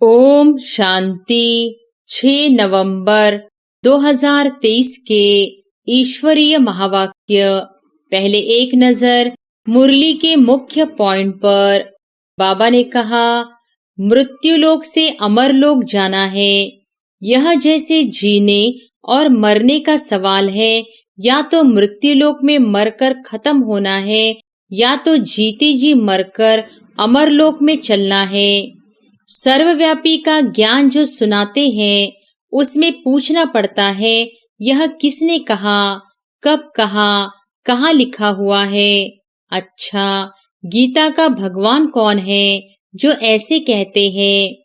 ओम शांति। 6 नवंबर 2023 के ईश्वरीय महावाक्य। पहले एक नजर मुरली के मुख्य पॉइंट पर। बाबा ने कहा, मृत्युलोक से अमर लोक जाना है। यह जैसे जीने और मरने का सवाल है। या तो मृत्युलोक में मरकर खत्म होना है, या तो जीते जी मरकर अमरलोक में चलना है। सर्वव्यापी का ज्ञान जो सुनाते हैं, उसमें पूछना पड़ता है, यह किसने कहा, कब कहा, कहाँ लिखा हुआ है। अच्छा, गीता का भगवान कौन है जो ऐसे कहते हैं?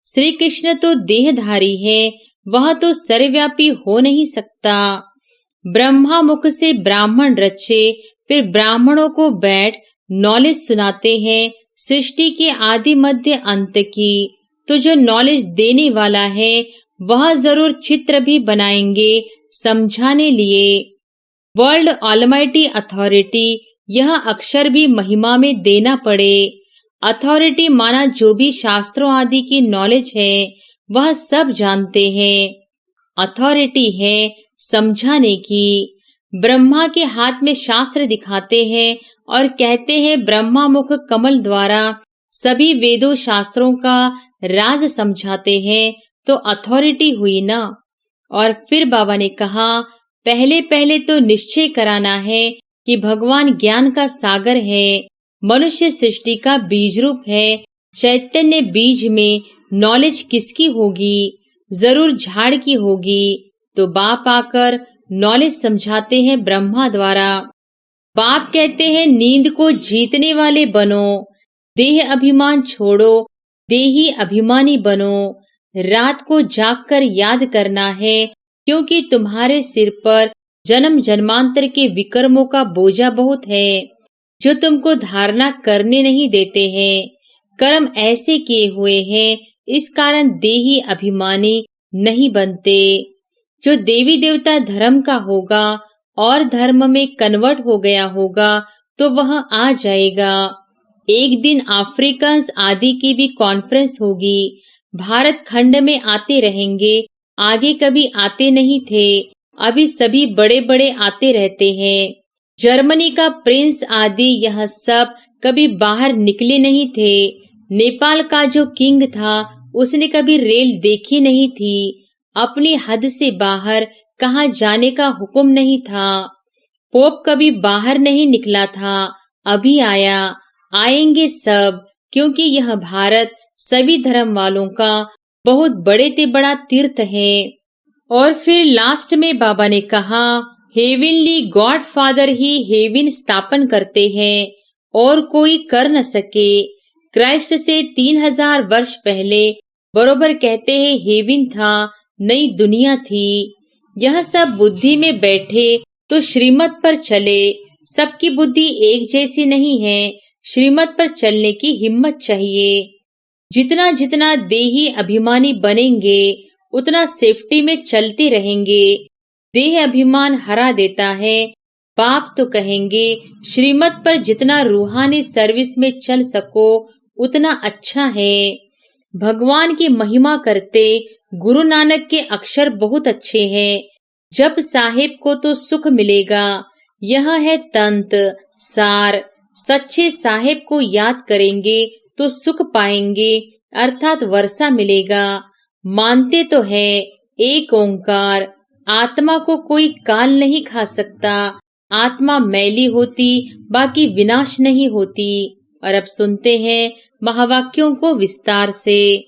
श्री कृष्ण तो देहधारी है, वह तो सर्वव्यापी हो नहीं सकता। ब्रह्मा मुख से ब्राह्मण रचे, फिर ब्राह्मणों को बैठ नॉलेज सुनाते हैं सृष्टि के आदि मध्य अंत की। तो जो नॉलेज देने वाला है, वह जरूर चित्र भी बनाएंगे समझाने लिए। वर्ल्ड ऑलमाइटी अथॉरिटी, यह अक्षर भी महिमा में देना पड़े। अथॉरिटी माना जो भी शास्त्रों आदि की नॉलेज है, वह सब जानते हैं। अथॉरिटी है समझाने की। ब्रह्मा के हाथ में शास्त्र दिखाते हैं और कहते हैं ब्रह्मा मुख कमल द्वारा सभी वेदों शास्त्रों का राज समझाते हैं, तो अथॉरिटी हुई ना। और फिर बाबा ने कहा, पहले पहले तो निश्चय कराना है कि भगवान ज्ञान का सागर है, मनुष्य सृष्टि का बीज रूप है। चैतन्य बीज में नॉलेज किसकी होगी? जरूर झाड़ की होगी। तो बाप आकर नॉलेज समझाते हैं ब्रह्मा द्वारा। बाप कहते हैं, नींद को जीतने वाले बनो, देह अभिमान छोड़ो, देही अभिमानी बनो। रात को जागकर याद करना है, क्योंकि तुम्हारे सिर पर जन्म जन्मांतर के विकर्मों का बोझा बहुत है, जो तुमको धारणा करने नहीं देते हैं। कर्म ऐसे किए हुए हैं, इस कारण देही अभिमानी नहीं बनते। जो देवी देवता धर्म का होगा और धर्म में कन्वर्ट हो गया होगा, तो वह आ जाएगा। एक दिन अफ्रीकन्स आदि की भी कॉन्फ्रेंस होगी। भारत खंड में आते रहेंगे, आगे कभी आते नहीं थे, अभी सभी बड़े बड़े आते रहते हैं। जर्मनी का प्रिंस आदि यह सब कभी बाहर निकले नहीं थे। नेपाल का जो किंग था, उसने कभी रेल देखी नहीं थी। अपनी हद से बाहर कहाँ जाने का हुक्म नहीं था। पोप कभी बाहर नहीं निकला था, अभी आया। आएंगे सब, क्योंकि यह भारत सभी धर्म वालों का बहुत बड़े ते बड़ा तीर्थ है। और फिर लास्ट में बाबा ने कहा, हेवनली गॉड फादर ही हेवन स्थापन करते हैं और कोई कर न सके। क्राइस्ट से 3000 वर्ष पहले बरोबर कहते हैं हेवन था, नई दुनिया थी। यह सब बुद्धि में बैठे तो श्रीमत पर चले। सबकी बुद्धि एक जैसी नहीं है, श्रीमत पर चलने की हिम्मत चाहिए। जितना जितना देही अभिमानी बनेंगे, उतना सेफ्टी में चलते रहेंगे। देह अभिमान हरा देता है। बाप तो कहेंगे, श्रीमत पर जितना रूहानी सर्विस में चल सको, उतना अच्छा है। भगवान की महिमा करते गुरु नानक के अक्षर बहुत अच्छे हैं। जब साहेब को तो सुख मिलेगा। यह है तंत सार। सच्चे साहेब को याद करेंगे तो सुख पाएंगे, अर्थात वर्षा मिलेगा। मानते तो है एक ओंकार। आत्मा को कोई काल नहीं खा सकता। आत्मा मैली होती, बाकी विनाश नहीं होती। और अब सुनते हैं महावाक्यों को विस्तार से।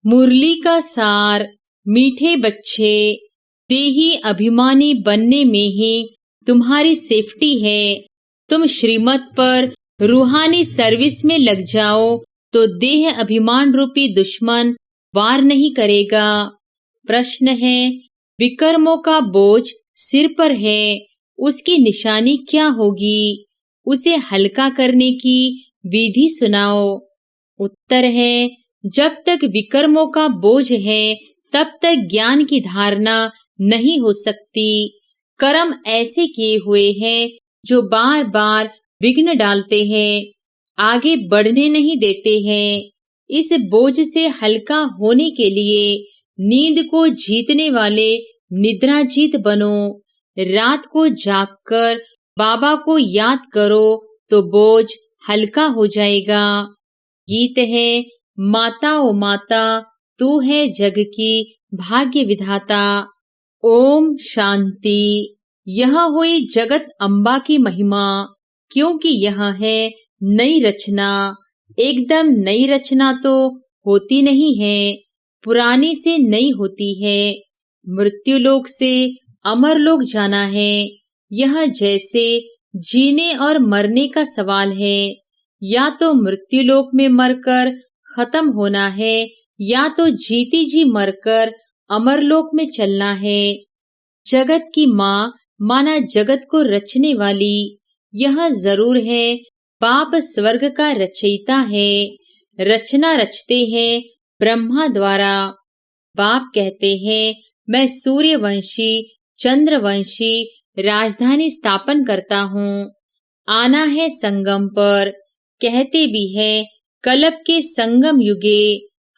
मुरली का सार। मीठे बच्चे, देही अभिमानी बनने में ही तुम्हारी सेफ्टी है। तुम श्रीमत पर रूहानी सर्विस में लग जाओ, तो देह अभिमान रूपी दुश्मन वार नहीं करेगा। प्रश्न है, विकर्मों का बोझ सिर पर है, उसकी निशानी क्या होगी? उसे हल्का करने की विधि सुनाओ। उत्तर है, जब तक विकर्मों का बोझ है, तब तक ज्ञान की धारणा नहीं हो सकती। कर्म ऐसे किए हुए हैं जो बार बार विघ्न डालते हैं, आगे बढ़ने नहीं देते हैं। इस बोझ से हल्का होने के लिए नींद को जीतने वाले निद्रा जीत बनो। रात को जागकर बाबा को याद करो तो बोझ हल्का हो जाएगा। गीत है, माता ओ माता तू है जग की भाग्य विधाता। ओम शांति। यह हुई जगत अम्बा की महिमा, क्योंकि यह है नई रचना। एकदम नई रचना तो होती नहीं है, पुरानी से नई होती है। मृत्युलोक से अमरलोक जाना है। यह जैसे जीने और मरने का सवाल है। या तो मृत्युलोक में मरकर खत्म होना है, या तो जीती जी मरकर अमरलोक में चलना है। जगत की माँ माना जगत को रचने वाली, यह जरूर है बाप स्वर्ग का रचयिता है। रचना रचते हैं ब्रह्मा द्वारा। बाप कहते हैं, मैं सूर्यवंशी चंद्रवंशी राजधानी स्थापन करता हूँ। आना है संगम पर। कहते भी है, कलप के संगम युगे,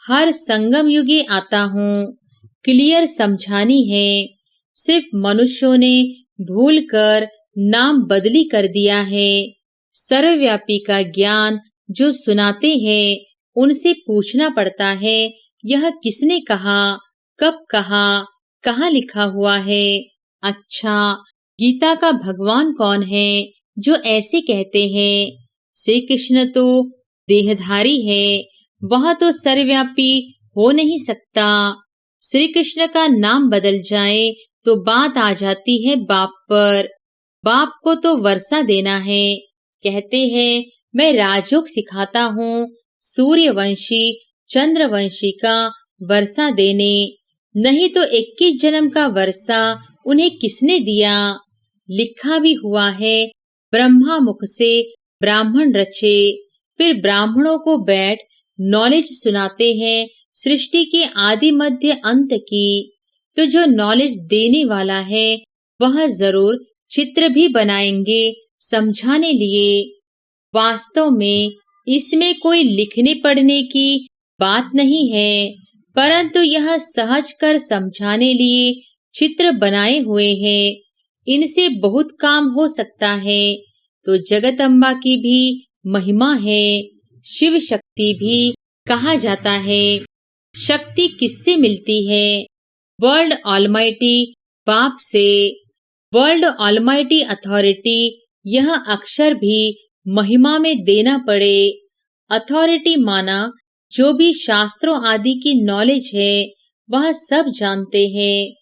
हर संगम युगे आता हूँ। क्लियर समझानी है। सिर्फ मनुष्यों ने भूलकर नाम बदली कर दिया है। सर्वव्यापी का ज्ञान जो सुनाते हैं, उनसे पूछना पड़ता है, यह किसने कहा, कब कहा, कहाँ लिखा हुआ है। अच्छा, गीता का भगवान कौन है जो ऐसे कहते हैं? श्री कृष्ण तो देहधारी है, वह तो सर्वव्यापी हो नहीं सकता। श्री कृष्ण का नाम बदल जाए तो बात आ जाती है बाप पर। बाप को तो वर्षा देना है। कहते हैं, मैं राजयोग सिखाता हूँ सूर्यवंशी चंद्रवंशी का वर्षा देने। नहीं तो 21 जन्म का वर्षा उन्हें किसने दिया? लिखा भी हुआ है, ब्रह्मा मुख से ब्राह्मण रचे। फिर ब्राह्मणों को बैठ नॉलेज सुनाते हैं सृष्टि के आदि मध्य अंत की। तो जो नॉलेज देने वाला है, वह जरूर चित्र भी बनाएंगे समझाने लिए। वास्तव में इसमें कोई लिखने पढ़ने की बात नहीं है, परंतु यह सहज कर समझाने लिए चित्र बनाए हुए हैं। इनसे बहुत काम हो सकता है। तो जगत अम्बा की भी महिमा है। शिव शक्ति भी कहा जाता है। शक्ति किससे मिलती है? वर्ल्ड ऑलमाइटी बाप से। वर्ल्ड ऑलमाइटी अथॉरिटी, यह अक्षर भी महिमा में देना पड़े। अथॉरिटी माना जो भी शास्त्रों आदि की नॉलेज है, वह सब जानते हैं।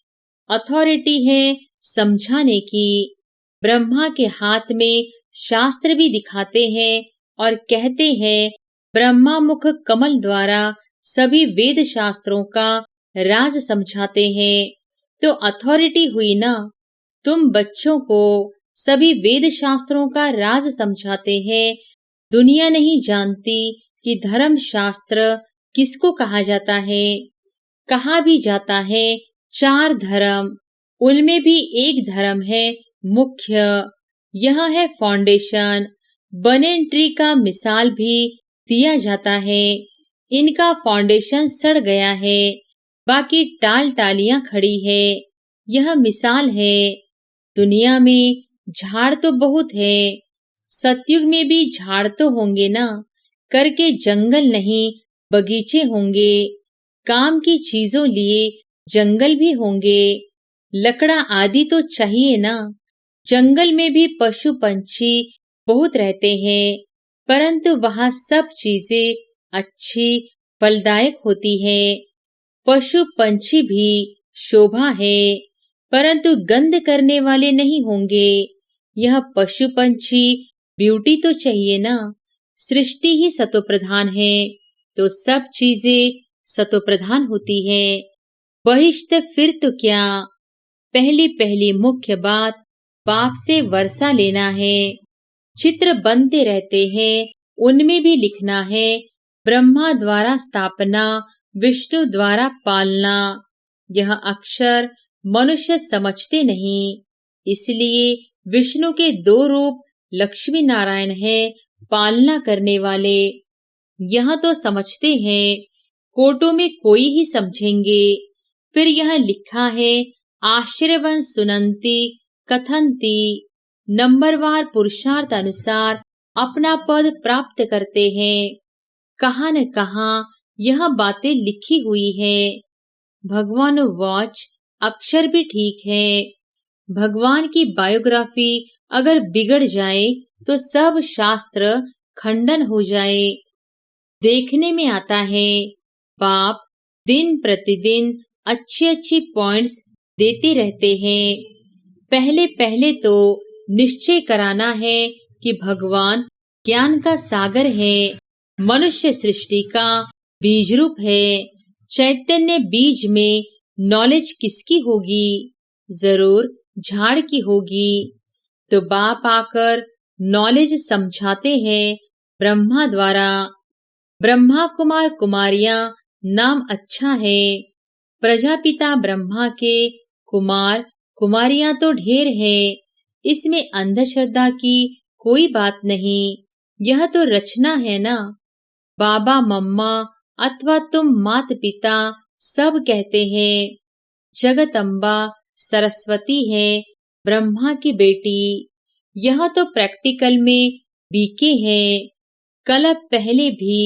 अथॉरिटी है समझाने की। ब्रह्मा के हाथ में शास्त्र भी दिखाते हैं और कहते हैं, ब्रह्मा मुख कमल द्वारा सभी वेद शास्त्रों का राज समझाते हैं। तो अथॉरिटी हुई ना। तुम बच्चों को सभी वेद शास्त्रों का राज समझाते हैं। दुनिया नहीं जानती कि धर्म शास्त्र किसको कहा जाता है। कहा भी जाता है 4 धर्म, उनमें भी एक धर्म है मुख्य। यह है फाउंडेशन। बनेन ट्री का मिसाल भी दिया जाता है। इनका फाउंडेशन सड़ गया है, बाकी टाल टालियां खड़ी है। यह मिसाल है। दुनिया में झाड़ तो बहुत है। सतयुग में भी झाड़ तो होंगे ना, करके जंगल नहीं बगीचे होंगे। काम की चीजों लिए जंगल भी होंगे। लकड़ा आदि तो चाहिए ना। जंगल में भी पशु पंछी बहुत रहते हैं, परंतु वहाँ सब चीजें अच्छी फलदायक होती है। पशु पंछी भी शोभा है, परंतु गंध करने वाले नहीं होंगे। यह पशु पंछी ब्यूटी तो चाहिए ना। सृष्टि ही सतोप्रधान है, तो सब चीजें सतोप्रधान होती है। बहिष्ठ फिर तो क्या। पहली पहली मुख्य बात बाप से वर्षा लेना है। चित्र बनते रहते हैं, उनमें भी लिखना है, ब्रह्मा द्वारा स्थापना, विष्णु द्वारा पालना। यह अक्षर मनुष्य समझते नहीं, इसलिए विष्णु के 2 रूप लक्ष्मी नारायण है, पालना करने वाले। यह तो समझते हैं, कोर्टों में कोई ही समझेंगे। फिर यह लिखा है, आश्चर्यवंत सुनंती कथंती, नंबरवार पुरुषार्थ अनुसार अपना पद प्राप्त करते हैं। कहाँ न कहाँ यह बातें लिखी हुई है। भगवान वॉच अक्षर भी ठीक है। भगवान की बायोग्राफी अगर बिगड़ जाए तो सब शास्त्र खंडन हो जाए। देखने में आता है, बाप दिन प्रतिदिन अच्छी अच्छी पॉइंट्स देते रहते हैं। पहले पहले तो निश्चय कराना है कि भगवान ज्ञान का सागर है, मनुष्य सृष्टि का बीज रूप है। चैतन्य बीज में नॉलेज किसकी होगी? जरूर झाड़ की होगी। तो बाप आकर नॉलेज समझाते हैं ब्रह्मा द्वारा। ब्रह्मा कुमार कुमारियां नाम अच्छा है। प्रजापिता ब्रह्मा के कुमार कुमारियां तो ढेर है। इसमें अंधश्रद्धा की कोई बात नहीं। यह तो रचना है ना। बाबा मम्मा अथवा तुम मात पिता सब कहते हैं। जगदम्बा सरस्वती है ब्रह्मा की बेटी। यह तो प्रैक्टिकल में बीके है। कल्प पहले भी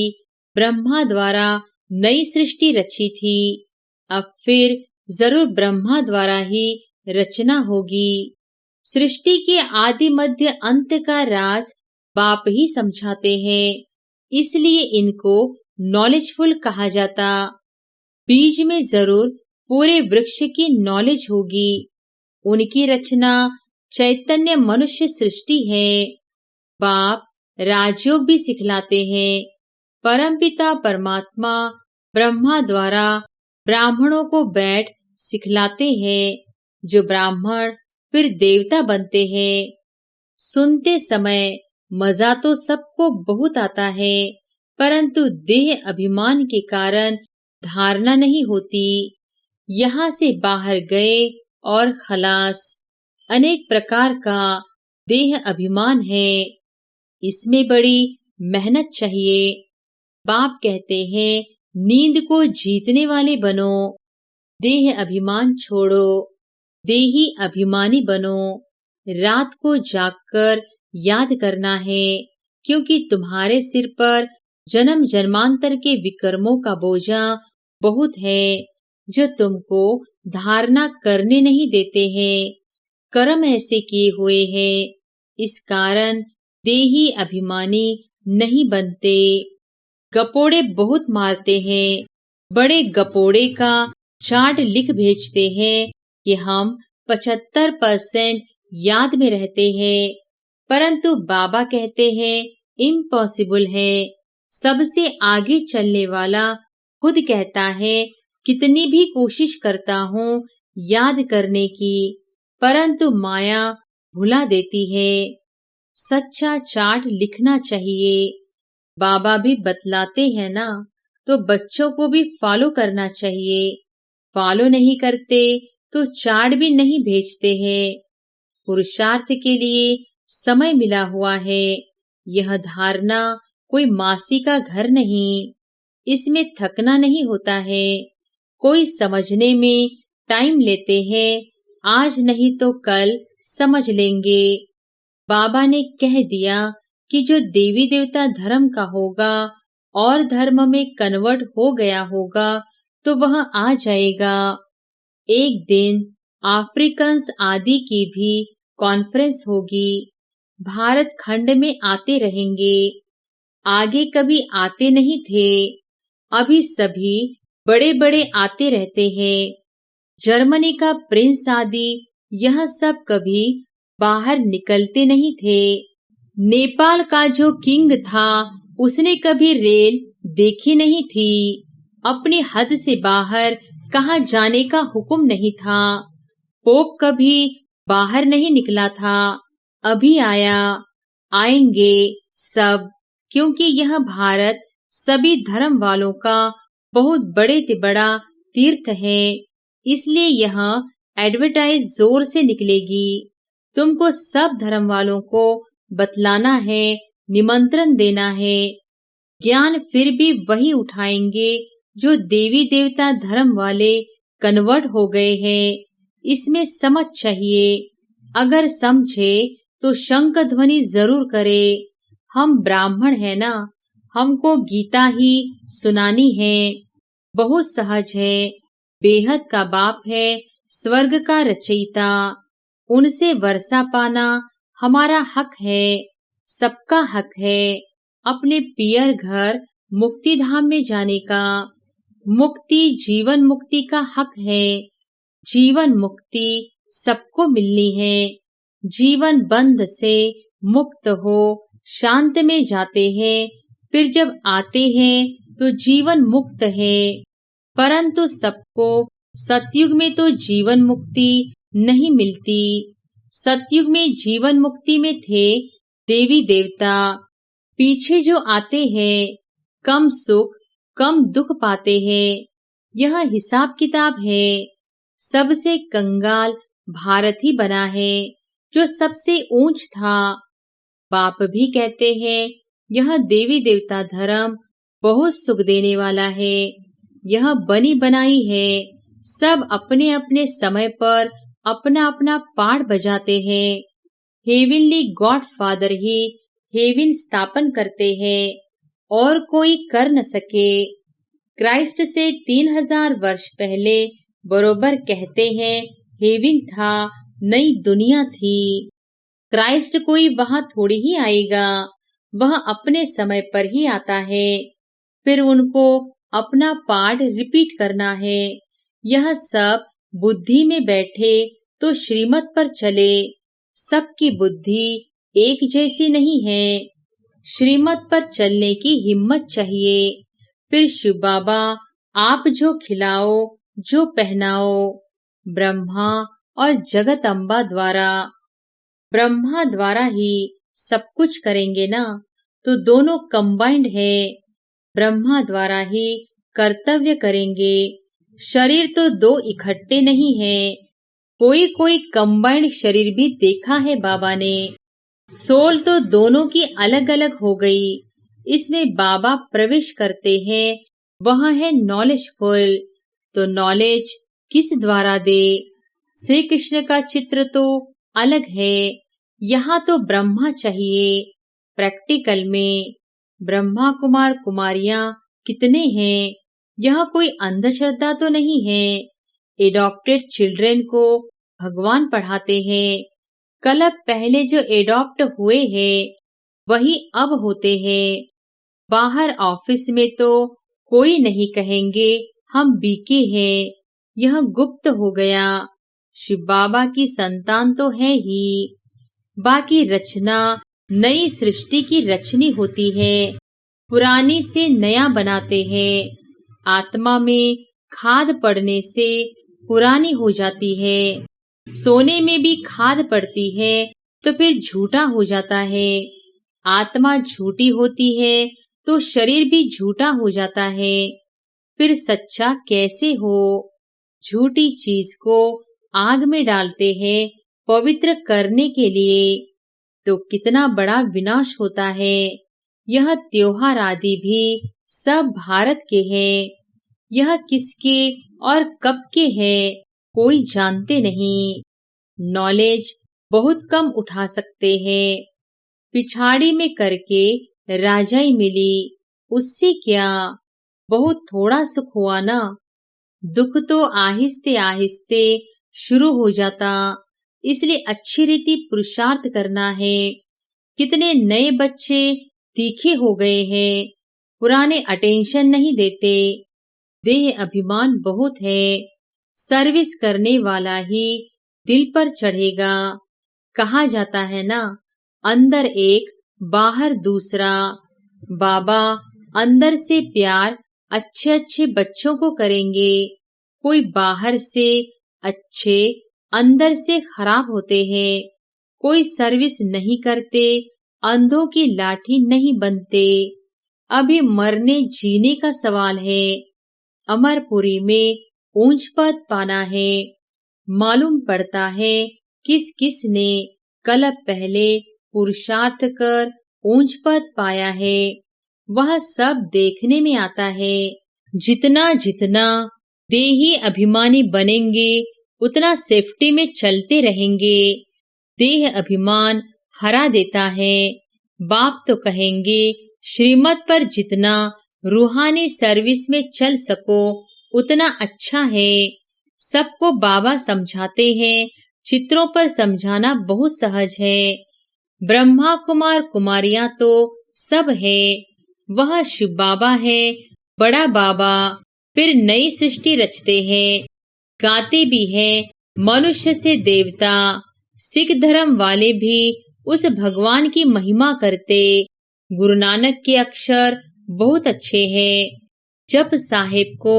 ब्रह्मा द्वारा नई सृष्टि रची थी। अब फिर जरूर ब्रह्मा द्वारा ही रचना होगी। सृष्टि के आदि मध्य अंत का राज बाप ही समझाते हैं, इसलिए इनको नॉलेजफुल कहा जाता। बीज में जरूर पूरे वृक्ष की नॉलेज होगी। उनकी रचना चैतन्य मनुष्य सृष्टि है। बाप राजयोग भी सिखलाते हैं। परमपिता परमात्मा ब्रह्मा द्वारा ब्राह्मणों को बैठ सिखलाते हैं, जो ब्राह्मण फिर देवता बनते हैं। सुनते समय मजा तो सबको बहुत आता है, परंतु देह अभिमान के कारण धारणा नहीं होती। यहाँ से बाहर गए और खलास। अनेक प्रकार का देह अभिमान है, इसमें बड़ी मेहनत चाहिए। बाप कहते हैं, नींद को जीतने वाले बनो, देह अभिमान छोड़ो, देही अभिमानी बनो। रात को जागकर याद करना है, क्योंकि तुम्हारे सिर पर जन्म जन्मांतर के विकर्मों का बोझा बहुत है, जो तुमको धारणा करने नहीं देते हैं। कर्म ऐसे किए हुए हैं, इस कारण देही अभिमानी नहीं बनते। गपोड़े बहुत मारते हैं। बड़े गपोड़े का चार्ट लिख भेजते हैं कि हम 75% याद में रहते हैं, परंतु बाबा कहते हैं इम्पॉसिबल है। सबसे आगे चलने वाला खुद कहता है, कितनी भी कोशिश करता हूँ याद करने की, परंतु माया भुला देती है। सच्चा चार्ट लिखना चाहिए। बाबा भी बतलाते हैं ना, तो बच्चों को भी फॉलो करना चाहिए। फॉलो नहीं करते तो चार्ट भी नहीं भेजते हैं। पुरुषार्थ के लिए समय मिला हुआ है। यह धारणा कोई मासी का घर नहीं, इसमें थकना नहीं होता है। कोई समझने में टाइम लेते हैं, आज नहीं तो कल समझ लेंगे। बाबा ने कह दिया कि जो देवी देवता धर्म का होगा और धर्म में कन्वर्ट हो गया होगा तो वह आ जाएगा। एक दिन अफ्रीकन्स आदि की भी कॉन्फ्रेंस होगी। भारत खंड में आते रहेंगे। आगे कभी आते नहीं थे, अभी सभी बड़े बड़े आते रहते हैं। जर्मनी का प्रिंस आदि यह सब कभी बाहर निकलते नहीं थे। नेपाल का जो किंग था उसने कभी रेल देखी नहीं थी। अपनी हद से बाहर कहाँ जाने का हुक्म नहीं था। पोप कभी बाहर नहीं निकला था, अभी आया। आएंगे सब, क्योंकि यह भारत सभी धर्म वालों का बहुत बड़े से बड़ा तीर्थ है, इसलिए यह एडवर्टाइज जोर से निकलेगी। तुमको सब धर्म वालों को बतलाना है, निमंत्रण देना है। ज्ञान फिर भी वही उठाएंगे जो देवी देवता धर्म वाले कन्वर्ट हो गए हैं। इसमें समझ चाहिए। अगर समझे तो शंख ध्वनि जरूर करे। हम ब्राह्मण है ना, हमको गीता ही सुनानी है। बहुत सहज है। बेहद का बाप है, स्वर्ग का रचयिता। उनसे वर्षा पाना हमारा हक है, सबका हक है। अपने पियर घर मुक्ति धाम में जाने का। मुक्ति जीवन मुक्ति का हक है। जीवन मुक्ति सबको मिलनी है। जीवन बंध से मुक्त हो शांत में जाते हैं, फिर जब आते हैं तो जीवन मुक्त है। परंतु सबको सतयुग में तो जीवन मुक्ति नहीं मिलती। सतयुग में जीवन मुक्ति में थे देवी देवता। पीछे जो आते हैं कम सुख कम दुख पाते हैं। यह हिसाब किताब है। सबसे कंगाल भारत ही बना है जो सबसे ऊंच था। बाप भी कहते हैं यह देवी देवता धर्म बहुत सुख देने वाला है। यह बनी बनाई है। सब अपने अपने समय पर अपना अपना पाठ बजाते हैं। हेवनली गॉड फादर ही हेवन स्थापन करते हैं और कोई कर न सके। क्राइस्ट से 3000 वर्ष पहले बरोबर कहते हैं हेवन था, नई दुनिया थी। क्राइस्ट कोई वहां थोड़ी ही आएगा, वह अपने समय पर ही आता है। फिर उनको अपना पाठ रिपीट करना है। यह सब बुद्धि में बैठे तो श्रीमत पर चले। सबकी बुद्धि एक जैसी नहीं है। श्रीमत पर चलने की हिम्मत चाहिए। फिर शिव बाबा आप जो खिलाओ जो पहनाओ, ब्रह्मा और जगत अम्बा द्वारा। ब्रह्मा द्वारा ही सब कुछ करेंगे ना, तो दोनों कंबाइंड है। ब्रह्मा द्वारा ही कर्तव्य करेंगे। शरीर तो दो इकट्ठे नहीं है। कोई कोई कंबाइंड शरीर भी देखा है बाबा ने। सोल तो दोनों की अलग अलग हो गई। इसमें बाबा प्रवेश करते हैं, वह है नॉलेजफुल। तो नॉलेज किस द्वारा दे? श्री कृष्ण का चित्र तो अलग है। यहाँ तो ब्रह्मा चाहिए। प्रैक्टिकल में ब्रह्मा कुमार कुमारियां कितने हैं? यह कोई अंधश्रद्धा तो नहीं है। एडॉप्टेड चिल्ड्रेन को भगवान पढ़ाते हैं। कल पहले जो एडॉप्ट हुए हैं वही अब होते हैं। बाहर ऑफिस में तो कोई नहीं कहेंगे हम बीके हैं। यह गुप्त हो गया। शिव बाबा की संतान तो है ही। बाकी रचना नई सृष्टि की रचनी होती है। पुरानी से नया बनाते हैं। आत्मा में खाद पड़ने से पुरानी हो जाती है। सोने में भी खाद पड़ती है तो फिर झूठा हो जाता है। आत्मा झूठी होती है तो शरीर भी झूठा हो जाता है। फिर सच्चा कैसे हो? झूठी चीज को आग में डालते हैं पवित्र करने के लिए, तो कितना बड़ा विनाश होता है। यह त्योहार आदि भी सब भारत के हैं। यह किसके और कब के हैं कोई जानते नहीं। नॉलेज बहुत कम उठा सकते हैं। पिछाड़ी में करके राजाई मिली, उससे क्या? बहुत थोड़ा सुख हुआ ना। दुख तो आहिस्ते आहिस्ते शुरू हो जाता। इसलिए अच्छी रीति पुरुषार्थ करना है। कितने नए बच्चे तीखे हो गए हैं। पुराने अटेंशन नहीं देते। देह अभिमान बहुत है। सर्विस करने वाला ही दिल पर चढ़ेगा। कहा जाता है ना, अंदर एक बाहर दूसरा। बाबा अंदर से प्यार अच्छे अच्छे बच्चों को करेंगे। कोई बाहर से अच्छे अंदर से खराब होते हैं। कोई सर्विस नहीं करते, अंधों की लाठी नहीं बनते। अभी मरने जीने का सवाल है। अमरपुरी में ऊंच पद पाना है। मालूम पड़ता है किस किस ने कल पहले पुरुषार्थ कर ऊंच पद पाया है। वह सब देखने में आता है। जितना जितना देही अभिमानी बनेंगे उतना सेफ्टी में चलते रहेंगे। देह अभिमान हरा देता है। बाप तो कहेंगे श्रीमत पर जितना रूहानी सर्विस में चल सको उतना अच्छा है। सबको बाबा समझाते हैं। चित्रों पर समझाना बहुत सहज है। ब्रह्मा कुमार कुमारियां तो सब है। वह शिव बाबा है, बड़ा बाबा। फिर नई सृष्टि रचते हैं, गाते भी हैं मनुष्य से देवता। सिख धर्म वाले भी उस भगवान की महिमा करते। गुरु नानक के अक्षर बहुत अच्छे हैं। जप साहेब को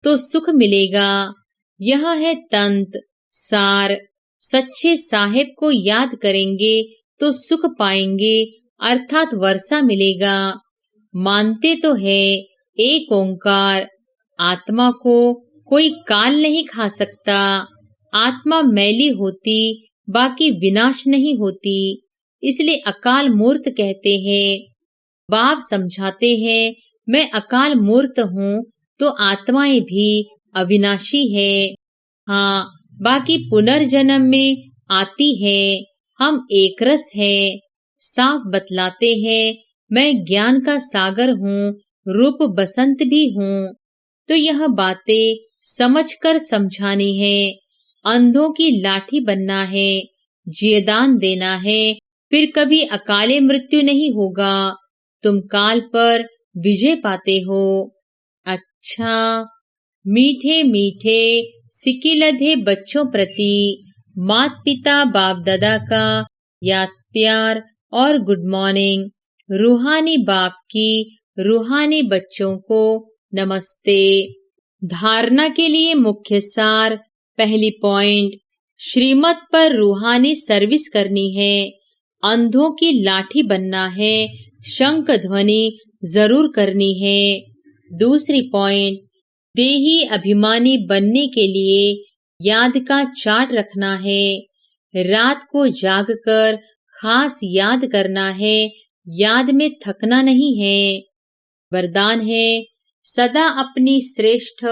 तो सुख मिलेगा। यह है तंत सार। सच्चे साहेब को याद करेंगे तो सुख पाएंगे, अर्थात वर्षा मिलेगा। मानते तो है एक ओंकार। आत्मा को कोई काल नहीं खा सकता। आत्मा मैली होती, बाकी विनाश नहीं होती, इसलिए अकाल मूर्त कहते हैं। बाप समझाते हैं मैं अकाल मूर्त हूँ, तो आत्माएं भी अविनाशी है। हाँ, बाकी पुनर्जन्म में आती है। हम एक रस है। साफ बतलाते हैं मैं ज्ञान का सागर हूँ, रूप बसंत भी हूँ। तो यह बातें समझकर समझानी है। अंधों की लाठी बनना है, जियदान देना है, फिर कभी अकाले मृत्यु नहीं होगा। तुम काल पर विजय पाते हो। अच्छा, मीठे मीठे सिकिलधे बच्चों प्रति मात पिता बाप दादा का याद प्यार और गुड मॉर्निंग। रूहानी बाप की रूहानी बच्चों को नमस्ते। धारणा के लिए मुख्य सार। पहली पॉइंट, श्रीमत पर रूहानी सर्विस करनी है। अंधों की लाठी बनना है। शंख ध्वनि जरूर करनी है। दूसरी पॉइंट, देही अभिमानी बनने के लिए याद का चार्ट रखना है। रात को जागकर खास याद करना है। याद में थकना नहीं है। वरदान है सदा अपनी श्रेष्ठ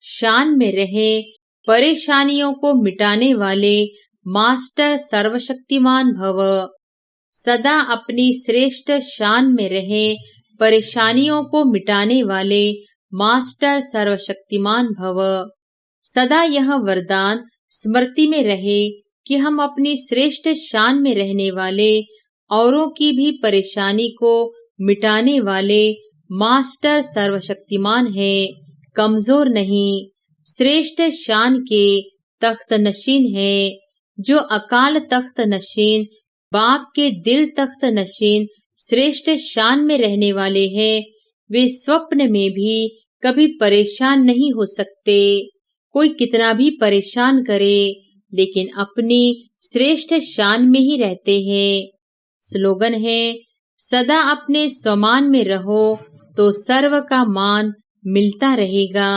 शान में रहे। परेशानियों को मिटाने वाले मास्टर सर्वशक्तिमान भव। सदा अपनी श्रेष्ठ शान में रहे। परेशानियों को मिटाने वाले मास्टर सर्वशक्तिमान भव। सदा यह वरदान स्मृति में रहे कि हम अपनी श्रेष्ठ शान में रहने वाले, औरों की भी परेशानी को मिटाने वाले मास्टर सर्वशक्तिमान है, कमजोर नहीं। श्रेष्ठ शान के तख्त नशीन है। जो अकाल तख्त नशीन, बाप के दिल तख्त नशीन श्रेष्ठ शान में रहने वाले हैं, वे स्वप्न में भी कभी परेशान नहीं हो सकते। कोई कितना भी परेशान करे, लेकिन अपनी श्रेष्ठ शान में ही रहते हैं। स्लोगन है सदा अपने स्वमान में रहो तो सर्व का मान मिलता रहेगा।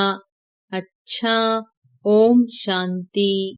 अच्छा, ओम शांति।